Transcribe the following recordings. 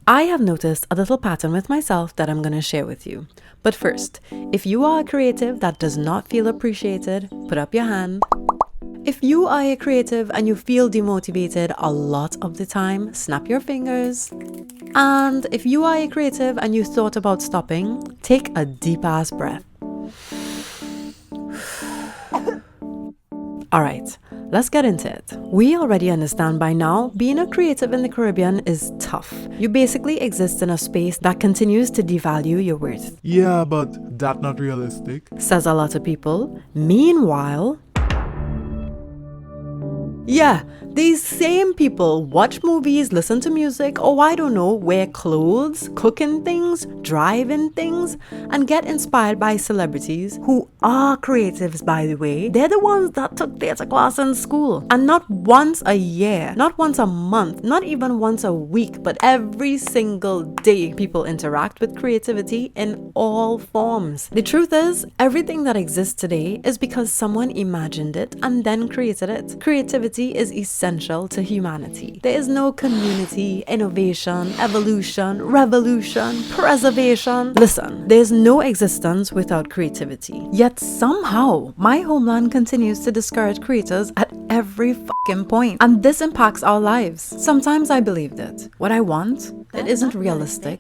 I have noticed a little pattern with myself that I'm going to share with you. But first, if you are a creative that does not feel appreciated, put up your hand. If you are a creative and you feel demotivated a lot of the time, snap your fingers. And if you are a creative and you thought about stopping, take a deep ass breath. Alright, let's get into it. We already understand by now, being a creative in the Caribbean is tough. You basically exist in a space that continues to devalue your worth. Yeah, but that's not realistic. Says a lot of people. Meanwhile, yeah, these same people watch movies, listen to music, or I don't know, wear clothes, cook in things, drive in things, and get inspired by celebrities who are creatives, by the way. They're the ones that took theatre class in school. And not once a year, not once a month, not even once a week, but every single day people interact with creativity in all forms. The truth is, everything that exists today is because someone imagined it and then created it. Creativity is essential to humanity. There is no community, innovation, evolution, revolution, preservation. Listen, there's no existence without creativity. Yet somehow, my homeland continues to discourage creators at every fucking point. And this impacts our lives. Sometimes I believed it. What I want, it isn't realistic.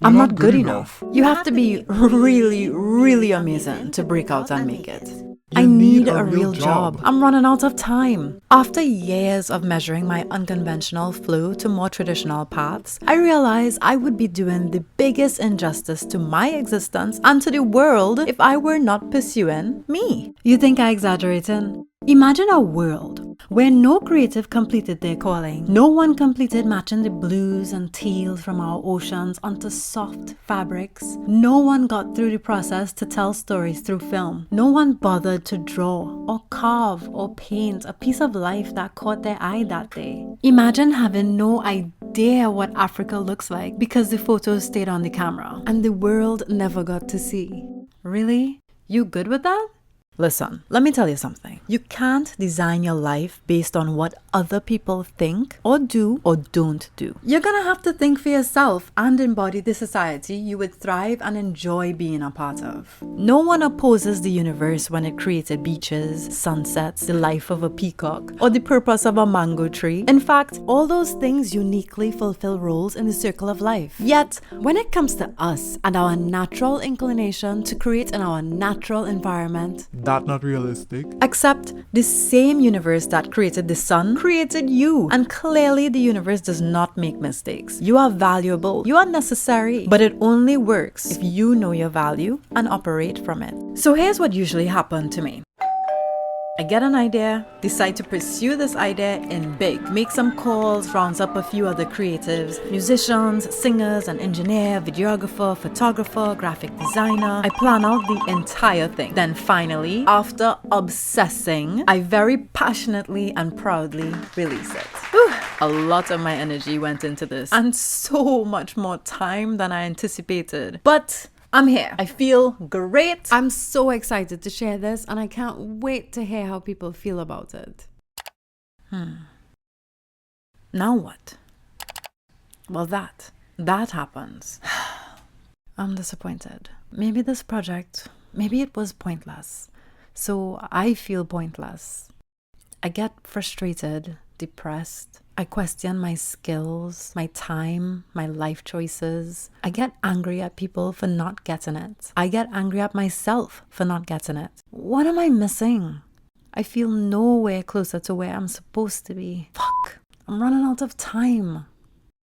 I'm not good enough. You have to be really, really amazing to break out and make it. I need a real job. I'm running out of time. After years of measuring my unconventional flow to more traditional paths, I realized I would be doing the biggest injustice to my existence and to the world if I were not pursuing me. You think I'm exaggerating? Imagine a world where no creative completed their calling. No one completed matching the blues and teals from our oceans onto soft fabrics. No one got through the process to tell stories through film. No one bothered to draw or carve or paint a piece of life that caught their eye that day. Imagine having no idea what Africa looks like because the photos stayed on the camera and the world never got to see. Really? You good with that? Listen, let me tell you something. You can't design your life based on what other people think or do or don't do. You're gonna have to think for yourself and embody the society you would thrive and enjoy being a part of. No one opposes the universe when it created beaches, sunsets, the life of a peacock, or the purpose of a mango tree. In fact, all those things uniquely fulfill roles in the circle of life. Yet, when it comes to us and our natural inclination to create in our natural environment, That's not realistic. except the same universe that created the sun created you. And clearly the universe does not make mistakes. You are valuable, you are necessary, but it only works if you know your value and operate from it. So here's what usually happened to me. I get an idea, decide to pursue this idea in big, make some calls, rounds up a few other creatives, musicians, singers, an engineer, videographer, photographer, graphic designer. I plan out the entire thing. Then finally, after obsessing, I very passionately and proudly release it. Whew. A lot of my energy went into this and so much more time than I anticipated. But I'm here. I feel great. I'm so excited to share this and I can't wait to hear how people feel about it. Now what? Well, that happens. I'm disappointed. Maybe this project, maybe it was pointless. So I feel pointless. I get frustrated, depressed. I question my skills, my time, my life choices. I get angry at people for not getting it. I get angry at myself for not getting it. What am I missing? I feel nowhere closer to where I'm supposed to be. Fuck, I'm running out of time.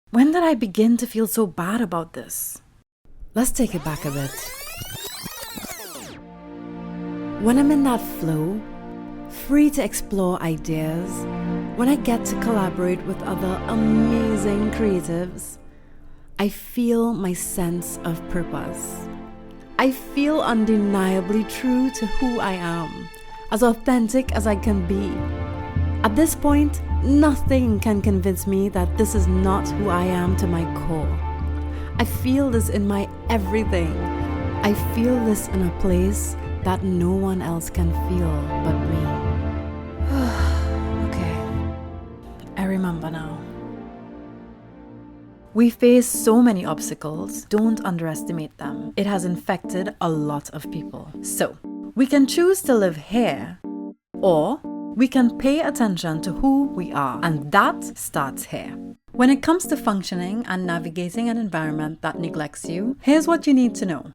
When did I begin to feel so bad about this? Let's take it back a bit. When I'm in that flow, free to explore ideas, when I get to collaborate with other amazing creatives, I feel my sense of purpose. I feel undeniably true to who I am, as authentic as I can be. At this point, nothing can convince me that this is not who I am to my core. I feel this in my everything. I feel this in a place that no one else can feel but me. Okay, I remember now. We face so many obstacles, don't underestimate them. It has infected a lot of people. So, we can choose to live here, or we can pay attention to who we are, and that starts here. When it comes to functioning and navigating an environment that neglects you, here's what you need to know.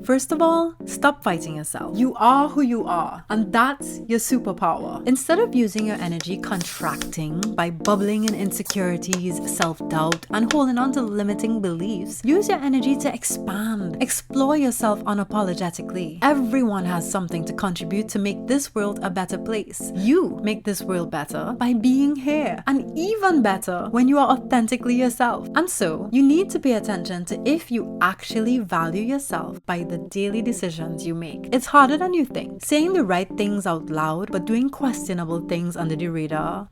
First of all, stop fighting yourself. You are who you are, and that's your superpower. Instead of using your energy contracting by bubbling in insecurities, self-doubt, and holding on to limiting beliefs, use your energy to expand. Explore yourself unapologetically. Everyone has something to contribute to make this world a better place. You make this world better by being here, and even better when you are authentically yourself. And so, you need to pay attention to if you actually value yourself by the daily decisions you make. It's harder than you think. Saying the right things out loud, but doing questionable things under the radar.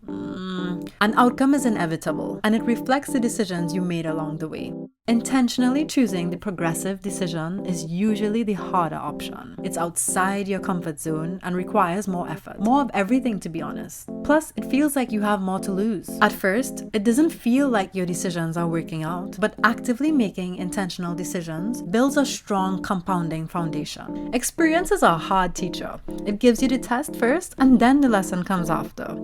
An outcome is inevitable, and it reflects the decisions you made along the way. Intentionally choosing the progressive decision is usually the harder option. It's outside your comfort zone and requires more effort. More of everything, to be honest. Plus, it feels like you have more to lose. At first, it doesn't feel like your decisions are working out, but actively making intentional decisions builds a strong compounding foundation. Experience is a hard teacher. It gives you the test first, and then the lesson comes after.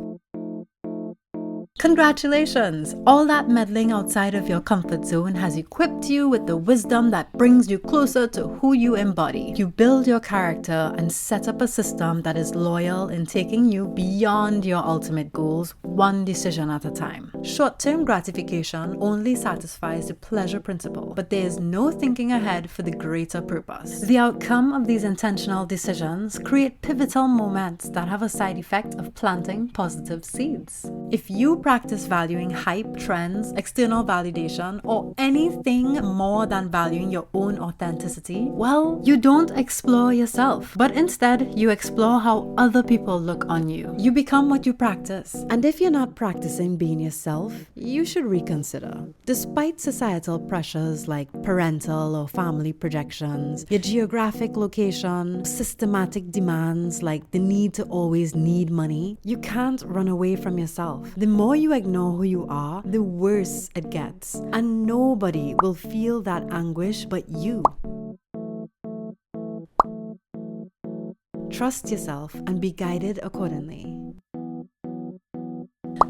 Congratulations! All that meddling outside of your comfort zone has equipped you with the wisdom that brings you closer to who you embody. You build your character and set up a system that is loyal in taking you beyond your ultimate goals, one decision at a time. Short-term gratification only satisfies the pleasure principle, but there is no thinking ahead for the greater purpose. The outcome of these intentional decisions create pivotal moments that have a side effect of planting positive seeds. If you practice valuing hype, trends, external validation, or anything more than valuing your own authenticity, well, you don't explore yourself, but instead you explore how other people look on you. You become what you practice. And if you're not practicing being yourself, you should reconsider. Despite societal pressures like parental or family projections, your geographic location, systematic demands like the need to always need money, you can't run away from yourself. The more you ignore who you are, the worse it gets. And nobody will feel that anguish but you. Trust yourself and be guided accordingly.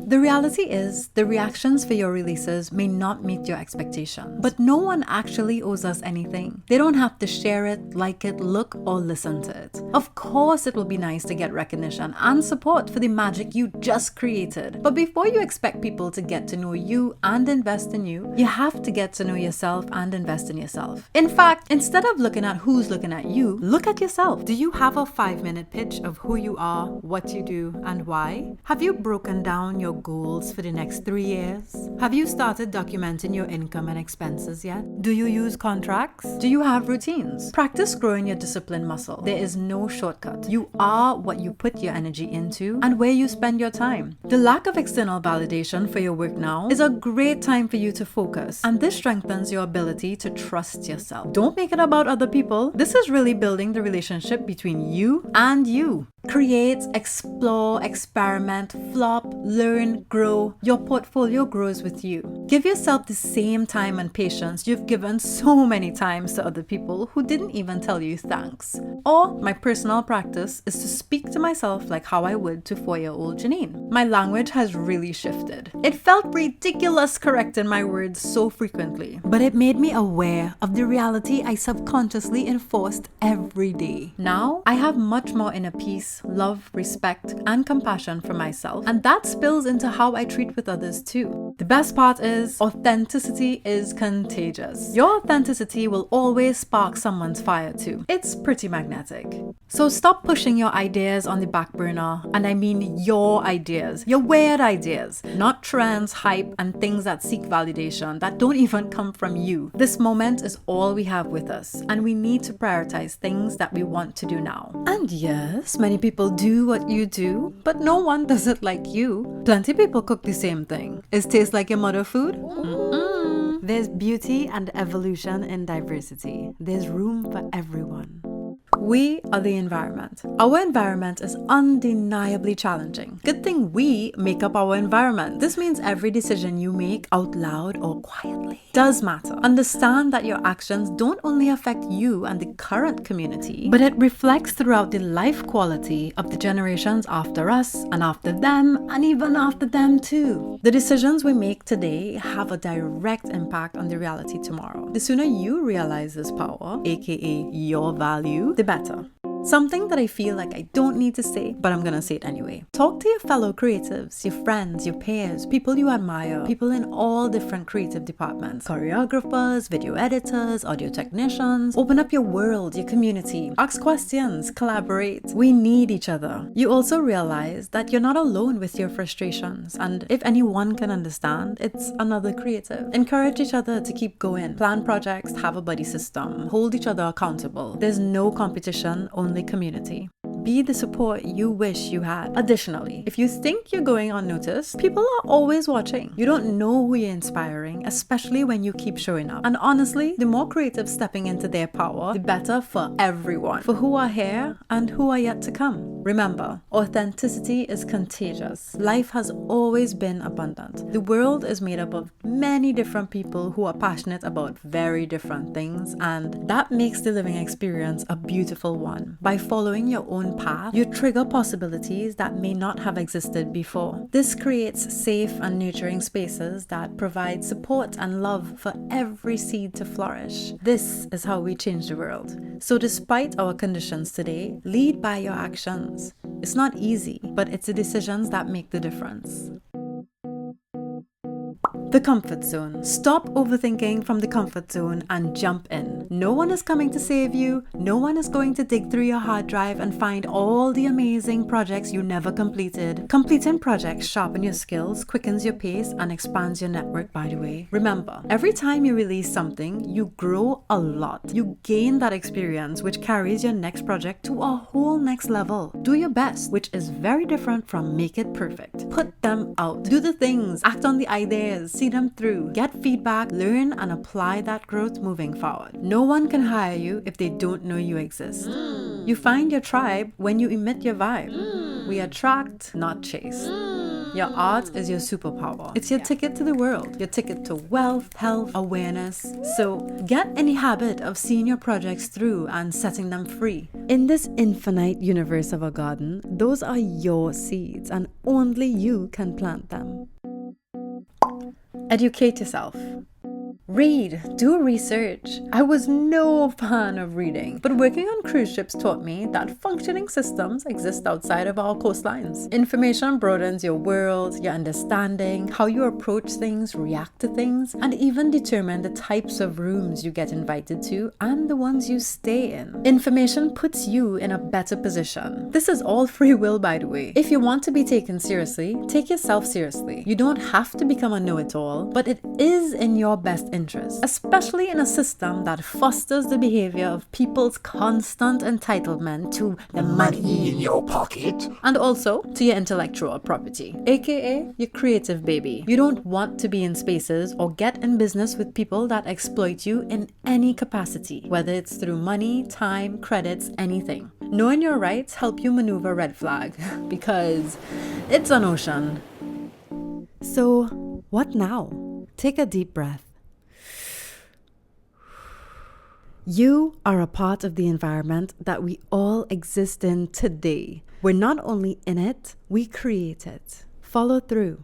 The reality is, the reactions for your releases may not meet your expectations, but no one actually owes us anything. They don't have to share it, like it, look, or listen to it. Of course, it will be nice to get recognition and support for the magic you just created. But before you expect people to get to know you and invest in you, you have to get to know yourself and invest in yourself. In fact, instead of looking at who's looking at you, look at yourself. Do you have a 5-minute pitch of who you are, what you do, and why? Have you broken down your goals for the next 3 years? Have you started documenting your income and expenses yet? Do you use contracts? Do you have routines? Practice growing your discipline muscle. There is no shortcut. You are what you put your energy into and where you spend your time. The lack of external validation for your work now is a great time for you to focus, and this strengthens your ability to trust yourself. Don't make it about other people. This is really building the relationship between you and you. Create, explore, experiment, flop, learn, grow. Your portfolio grows with you. Give yourself the same time and patience you've given so many times to other people who didn't even tell you thanks. Or my personal practice is to speak to myself like how I would to 4-year-old Jeanine. My language has really shifted. It felt ridiculous correcting my words so frequently, but it made me aware of the reality I subconsciously enforced every day. Now, I have much more inner peace, love, respect, and compassion for myself, and that spills into how I treat with others too. The best part is, authenticity is contagious. Your authenticity will always spark someone's fire too. It's pretty magnetic. So stop pushing your ideas on the back burner, and I mean your ideas, your weird ideas, not trends, hype, and things that seek validation that don't even come from you. This moment is all we have with us, and we need to prioritize things that we want to do now. And yes, many people do what you do, but no one does it like you. Plenty people cook the same thing. Is taste like your mother food? There's beauty and evolution in diversity. There's room for everyone. We are the environment. Our environment is undeniably challenging. Good thing we make up our environment. This means every decision you make out loud or quietly does matter. Understand that your actions don't only affect you and the current community, but it reflects throughout the life quality of the generations after us and after them and even after them too. The decisions we make today have a direct impact on the reality tomorrow. The sooner you realize this power, aka your value, the better. Something that I feel like I don't need to say, but I'm gonna say it anyway. Talk to your fellow creatives, your friends, your peers, people you admire, people in all different creative departments, choreographers, video editors, audio technicians. Open up your world, your community. Ask questions, collaborate. We need each other. You also realize that you're not alone with your frustrations, and if anyone can understand, it's another creative. Encourage each other to keep going. Plan projects, have a buddy system, hold each other accountable. There's no competition, only community. Be the support you wish you had. Additionally, if you think you're going unnoticed, people are always watching. You don't know who you're inspiring, especially when you keep showing up. And honestly, the more creatives stepping into their power, the better for everyone, for who are here and who are yet to come. Remember, authenticity is contagious. Life has always been abundant. The world is made up of many different people who are passionate about very different things, and that makes the living experience a beautiful one. By following your own path, you trigger possibilities that may not have existed before. This creates safe and nurturing spaces that provide support and love for every seed to flourish. This is how we change the world. So despite our conditions today, lead by your actions. It's not easy, but it's the decisions that make the difference. The comfort zone. Stop overthinking from the comfort zone and jump in. No one is coming to save you. No one is going to dig through your hard drive and find all the amazing projects you never completed. Completing projects sharpen your skills, quickens your pace, and expands your network, by the way. Remember, every time you release something, you grow a lot. You gain that experience, which carries your next project to a whole next level. Do your best, which is very different from make it perfect. Put them out. Do the things. Act on the ideas. See them through. Get feedback, learn, and apply that growth moving forward. No one can hire you if they don't know you exist. You find your tribe when you emit your vibe. We attract, not chase. Your art is your superpower. It's your ticket to the world, your ticket to wealth, health, awareness. So get in the habit of seeing your projects through and setting them free. In this infinite universe of a garden, those are your seeds and only you can plant them. Educate yourself. Read, do research. I was no fan of reading, but working on cruise ships taught me that functioning systems exist outside of our coastlines. Information broadens your world, your understanding, how you approach things, react to things, and even determine the types of rooms you get invited to and the ones you stay in. Information puts you in a better position. This is all free will, by the way. If you want to be taken seriously, take yourself seriously. You don't have to become a know-it-all, but it is in your best interest, especially in a system that fosters the behavior of people's constant entitlement to the money in your pocket and also to your intellectual property, aka your creative baby. You don't want to be in spaces or get in business with people that exploit you in any capacity, whether it's through money, time, credits, anything. Knowing your rights help you maneuver red flag because it's an ocean. So, what now? Take a deep breath. You are a part of the environment that we all exist in today. We're not only in it, we create it. Follow through.